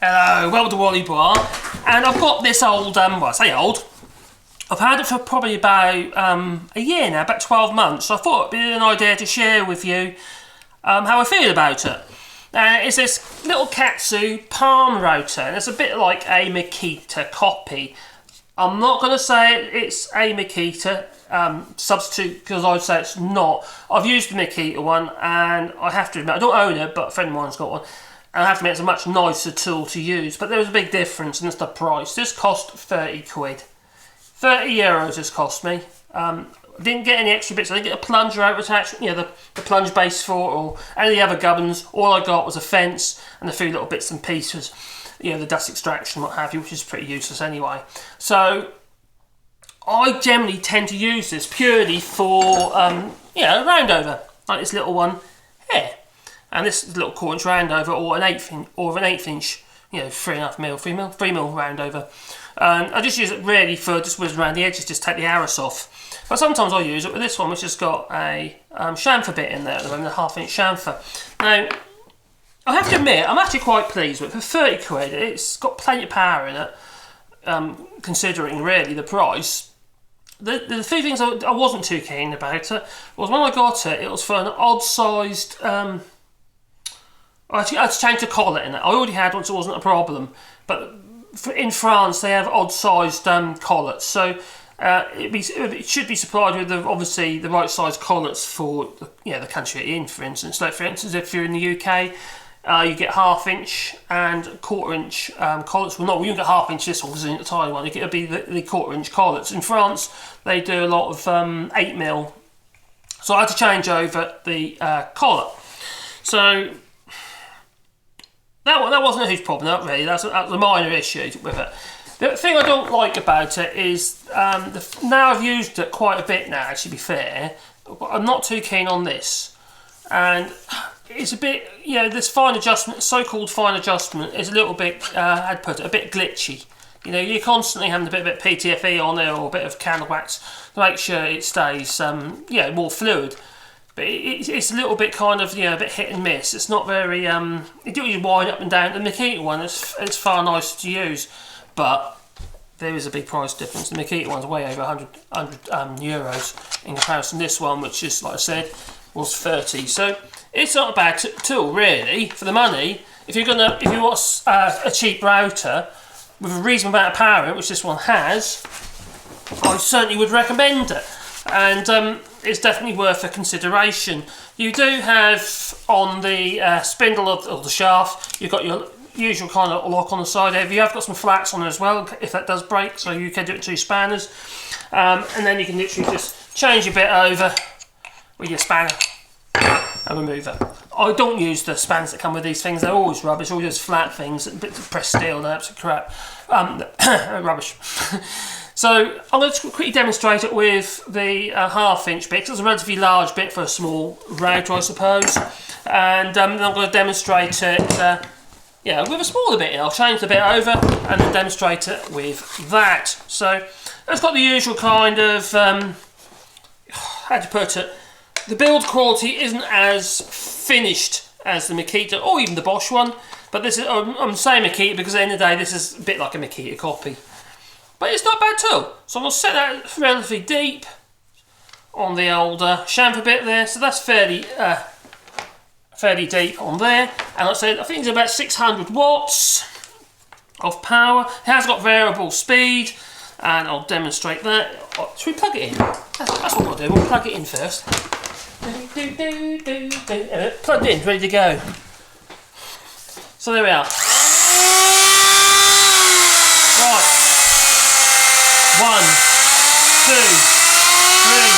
Hello, welcome to Wally Bar. And I've got this old, well I say old, I've had it for probably about a year now, about 12 months. So I thought it'd be an idea to share with you how I feel about it. It's this little Katsu palm rotor, and it's a bit like a Makita copy. I'm not going to say it's a Makita substitute, because I'd say it's not. I've used the Makita one, and I have to admit, I don't own it, but a friend of mine's got one. And I have to admit, it's a much nicer tool to use, but there's a big difference, and it's the price. This cost 30 quid. 30 euros this cost me. Didn't get any extra bits. I didn't get a plunger out attachment, you know, the plunge base for it, or any of the other gubbins. All I got was a fence and a few little bits and pieces, you know, the dust extraction, what have you, which is pretty useless anyway. So I generally tend to use this purely for, you know, a roundover, like this little one here. And this is a little 1/4 inch roundover, or an 1/8 inch, you know, 3.5mm, 3mm roundover. And I just use it really for just whizzing around the edges, just take the arrows off. But sometimes I use it with this one, which has got a chamfer bit in there at the moment, a 1/2 inch chamfer. Now, I have to admit, I'm actually quite pleased with it. For 30 quid, it's got plenty of power in it, considering really the price. The few things I wasn't too keen about it was when I got it, it was for an odd-sized... I had to change the collet in it. I already had one, so it wasn't a problem. But in France, they have odd-sized collets, so it should be supplied with obviously the right size collets for the country you're in. For instance, if you're in the UK, you get 1/2 inch and 1/4 inch collets. Well, no, you don't get 1/2 inch this one because it's a tiny one. It'll be the 1/4 inch collets. In France, they do a lot of 8mm, so I had to change over the collet. So that wasn't a huge problem, not really. That's a minor issue with it. The thing I don't like about it is, now I've used it quite a bit now, actually, to be fair, but I'm not too keen on this. And it's a bit, you know, this fine adjustment, so-called fine adjustment, is a little bit, how to put it, a bit glitchy. You know, you're constantly having a bit of PTFE on there, or a bit of candle wax to make sure it stays, more fluid. But it's a little bit kind of, a bit hit and miss. It's not very, you do you wind up and down. The Makita one it's far nicer to use, but there is a big price difference. The Makita one's way over 100 euros in comparison to this one, which is, like I said, was 30. So it's not a bad tool really for the money. If you want a cheap router with a reasonable amount of power in it, which this one has, I certainly would recommend it. And it's definitely worth a consideration. You do have on the spindle of the shaft, you've got your usual kind of lock on the side there. You have got some flats on it as well, if that does break, so you can do it with 2 spanners. And then you can literally just change your bit over with your spanner and remove it. I don't use the spanners that come with these things, they're always rubbish, all just flat things, bits of pressed steel and absolute crap. Rubbish. So I'm going to quickly demonstrate it with the 1/2 inch bit, because it's a relatively large bit for a small router, I suppose. And then I'm going to demonstrate it with a smaller bit. I'll change the bit over and then demonstrate it with that. So it's got the usual kind of, how to put it, the build quality isn't as finished as the Makita or even the Bosch one, but this is, I'm saying Makita because at the end of the day this is a bit like a Makita copy. But it's not a bad tool. So I'm going to set that relatively deep on the old chamfer bit there. So that's fairly deep on there. And like I said, I think it's about 600 watts of power. It has got variable speed. And I'll demonstrate that. Should we plug it in? That's what we'll do. We'll plug it in first. Plugged in, ready to go. So there we are. Right. 1, 2, 3,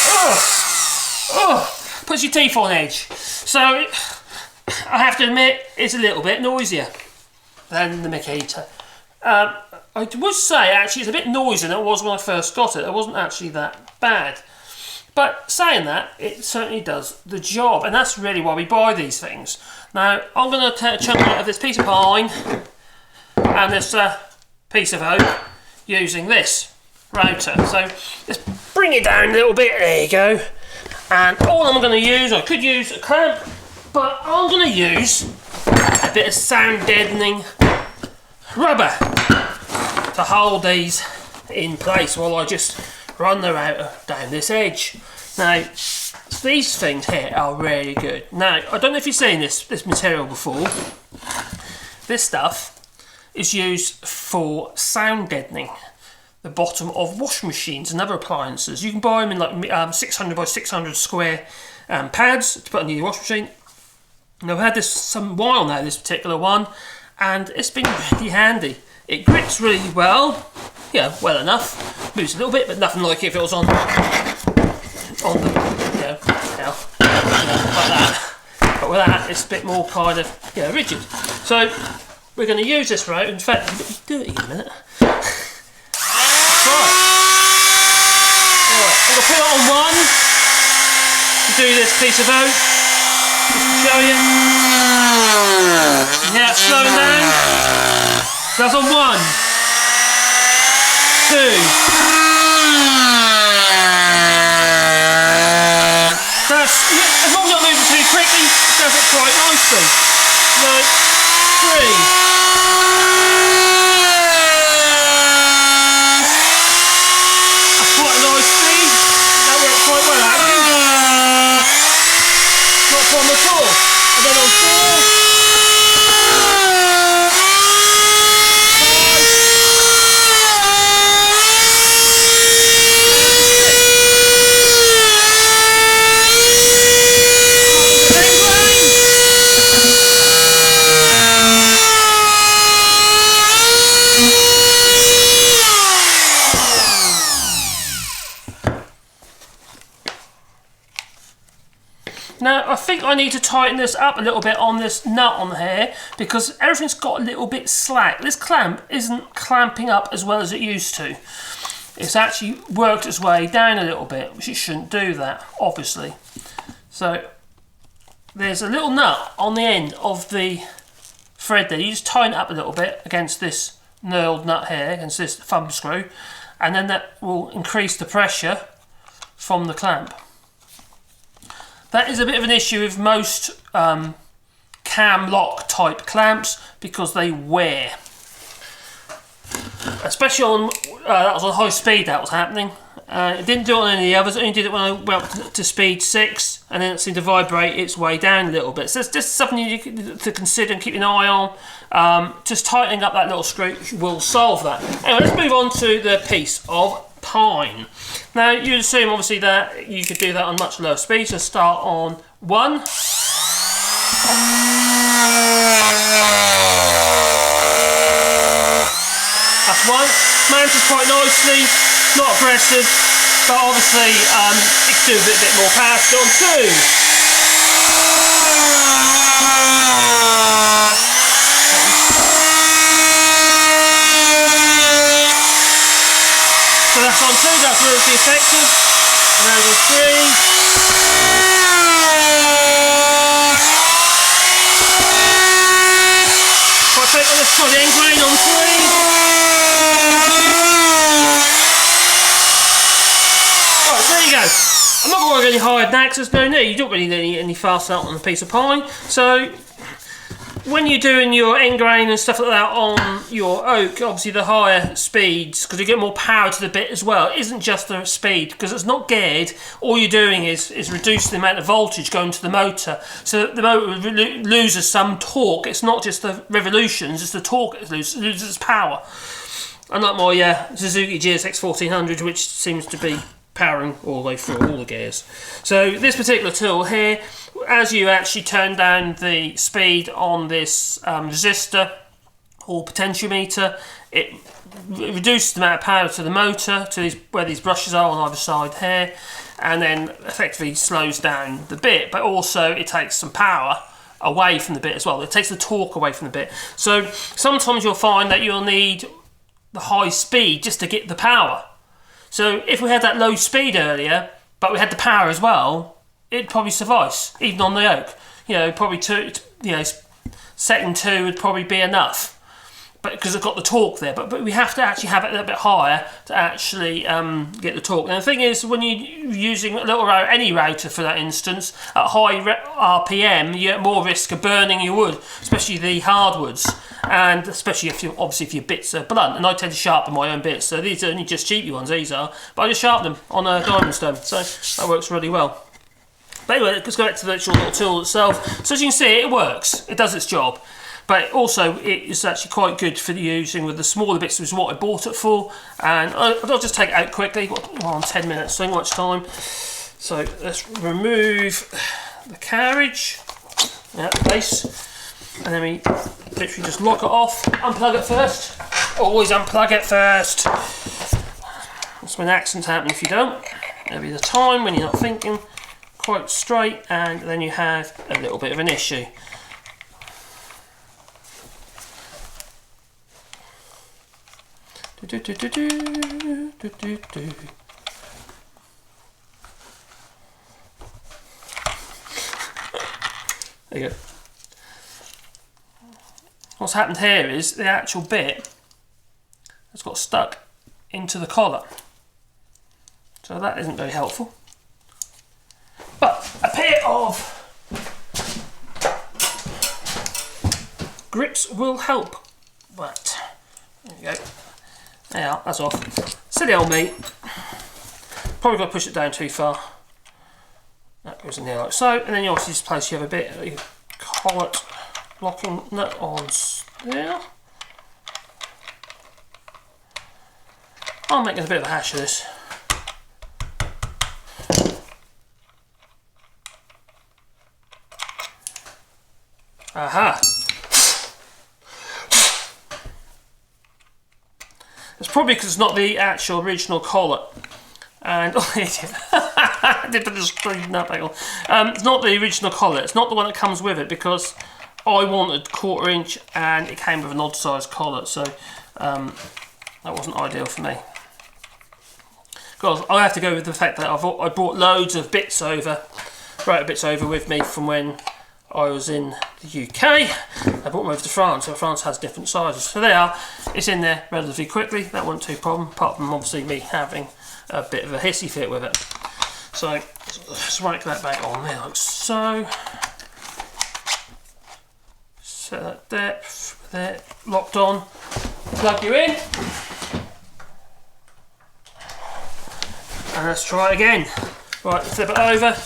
4, 5. Puts your teeth on edge. So I have to admit, it's a little bit noisier than the Makita. I would say actually it's a bit noisier than it was when I first got it. It wasn't actually that bad. But saying that, it certainly does the job, and that's really why we buy these things. Now, I'm going to take a chunk of this piece of pine and this piece of oak using this router. So let's bring bring it down a little bit. There you go. And all I'm going to use, I could use a clamp, but I'm going to use a bit of sound deadening rubber to hold these in place while I just run the router down this edge. Now, these things here are really good. Now, I don't know if you've seen this material before. This stuff is used for sound deadening the bottom of washing machines and other appliances. You can buy them in like 600 by 600 square pads to put on your washing machine. And I've had this some while now, this particular one, and it's been really handy. It grips really well, yeah, well enough. Moves a little bit, but nothing like if it was on the, like that. But with that, it's a bit more kind of, rigid. So we're going to use this route. In fact, it's a bit dirty in a minute. Right. I'm going to put it on one to do this piece of oak, just to show you. Yeah, it's slowing down. That's on 1, 2. That's, as long as you're not moving too quickly, it does it quite nicely. No, 3. And then on 4, 5. Now, I think I need to tighten this up a little bit on this nut on here because everything's got a little bit slack. This clamp isn't clamping up as well as it used to. It's actually worked its way down a little bit, which it shouldn't do that, obviously. So, there's a little nut on the end of the thread there. You just tighten it up a little bit against this knurled nut here, against this thumb screw, and then that will increase the pressure from the clamp. That is a bit of an issue with most cam lock type clamps because they wear. Especially on, that was on high speed that was happening. It didn't do it on any of the others, it only did it when I went up to speed 6 and then it seemed to vibrate its way down a little bit. So it's just something you to consider and keep an eye on. Just tightening up that little screw will solve that. Anyway, let's move on to the piece of pine. Now you'd assume obviously that you could do that on much lower speed, so start on 1. That's 1. Mounted quite nicely, not aggressive, but obviously it could do a bit more power. Still on 2. So that's on 2, that's really effective. And then on 3. If I take on this solid end grain on 3. Right, so there you go. I'm not going to go any higher than that because there's no need. You don't really need any faster on a piece of pine. So when you're doing your end grain and stuff like that on your oak, obviously the higher speeds, because you get more power to the bit as well, it isn't just the speed, because it's not geared. All you're doing is reducing the amount of voltage going to the motor, so that the motor loses some torque. It's not just the revolutions, it's the torque it loses its power. Unlike my Suzuki GSX 1400, which seems to be powering all the way through all the gears. So this particular tool here, as you actually turn down the speed on this resistor or potentiometer, it reduces the amount of power to the motor, to where these brushes are on either side here, and then effectively slows down the bit, but also it takes some power away from the bit as well. It takes the torque away from the bit. So sometimes you'll find that you'll need the high speed just to get the power. So if we had that low speed earlier, but we had the power as well, it'd probably suffice, even on the oak. Probably setting 2 would probably be enough. but because it's got the torque there, but we have to actually have it a little bit higher to actually get the torque. And the thing is, when you're using a little router, any router for that instance, at high RPM, you get more risk of burning your wood, especially the hardwoods, and especially if if your bits are blunt. And I tend to sharpen my own bits, so these are only just cheapy ones, these are, but I just sharpen them on a diamond stone, so that works really well. But anyway, let's go back to the actual little tool itself. So as you can see, it works, it does its job. But also, it is actually quite good for using with the smaller bits, which is what I bought it for. And I'll just take it out quickly. We're on 10 minutes, so not much time. So let's remove the carriage, base, and then we literally just lock it off. Unplug it first. Always unplug it first. That's when accidents happen if you don't. There'll be the time when you're not thinking quite straight, and then you have a little bit of an issue. There you go. What's happened here is the actual bit has got stuck into the collar, so that isn't very helpful. But a pair of grips will help. But there you go. Yeah, that's off. Silly old me. Probably got to push it down too far. That goes in there like so. And then you obviously just place, you have a bit of your collet locking nut on there. I'm making a bit of a hash of this. Aha! It's probably because it's not the actual original collet. And I did put the screen up. It's not the original collet. It's not the one that comes with it, because I wanted 1/4 inch and it came with an odd size collet, so that wasn't ideal for me. Because I have to go with the fact that I brought loads of bits over, router bits over with me from when I was in the UK. I brought them over to France, so France has different sizes. So they are, it's in there relatively quickly. That wasn't too problem, apart from obviously me having a bit of a hissy fit with it. So let's rank that back on there like so. Set that depth there, locked on. Plug you in. And let's try it again. Right, flip it over.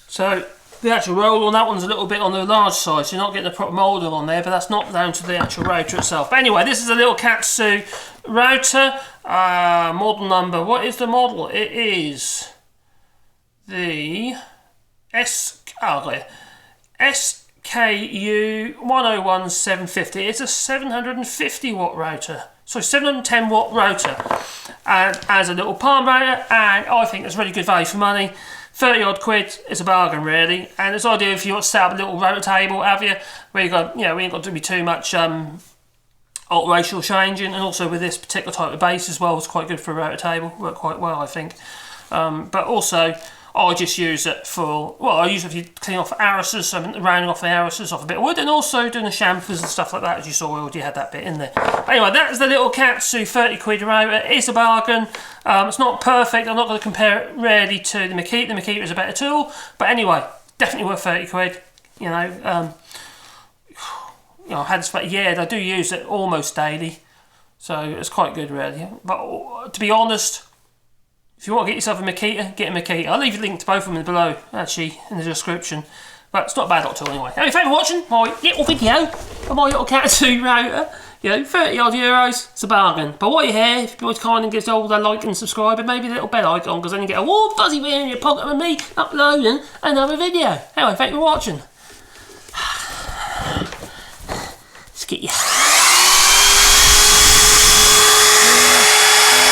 So the actual roll on that one's a little bit on the large side, so you're not getting the proper moulding on there, but that's not down to the actual router itself. But anyway, this is a little Katsu router. Model number, what is the model? It is the SKU 101750. It's a 750 watt router. So 710 watt router, and as a little palm router, and I think it's really good value for money. 30 odd quid is a bargain really, and it's ideal if you want to set up a little rotor table, have you, where you got, we ain't got to be too much alterational changing, and also with this particular type of base as well, it's quite good for a rotor table, worked quite well I think. But also I just use it for, well, I use it if you clean off arises, so I'm rounding off the arises off a bit of wood, and also doing the chamfers and stuff like that, as you saw, we already had that bit in there. But anyway, that's the little Katsu 30 quid router. It's a bargain. It's not perfect, I'm not going to compare it really to the Makita. The Makita is a better tool, but anyway, definitely worth 30 quid. I've had this for a year, and I do use it almost daily, so it's quite good really. But to be honest, if you want to get yourself a Makita, get a Makita. I'll leave a link to both of them below, actually, in the description. But it's not a bad at all anyway. Anyway, thanks for watching my little video of my little Katsu router. 30 odd euros, it's a bargain. But while you're here, if you want to kind and give all the like and subscribe, and maybe the little bell icon, because then you get a warm fuzzy bit in your pocket with me uploading another video. Anyway, thanks for watching. Let's get you.